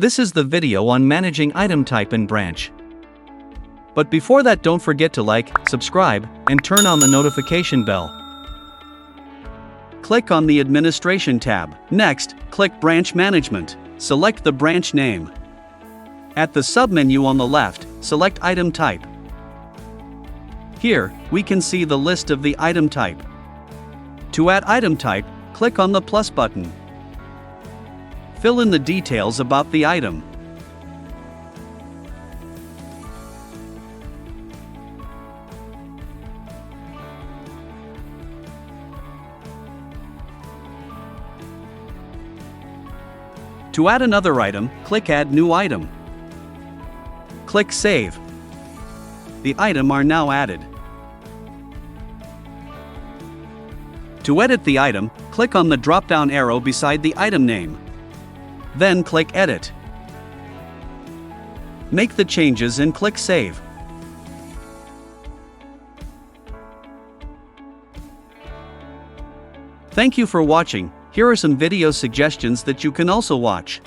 This is the video on managing item type in branch. But before that, don't forget to like, subscribe, and turn on the notification bell. Click on the Administration tab. Next, click Branch Management. Select the branch name. At the submenu on the left, select Item Type. Here, we can see the list of the item type. To add item type, click on the plus button. Fill in the details about the item. To add another item, click Add New Item. Click Save. The item are now added. To edit the item, click on the drop-down arrow beside the item name. Then click Edit. Make the changes and click Save. Thank you for watching. Here are some video suggestions that you can also watch.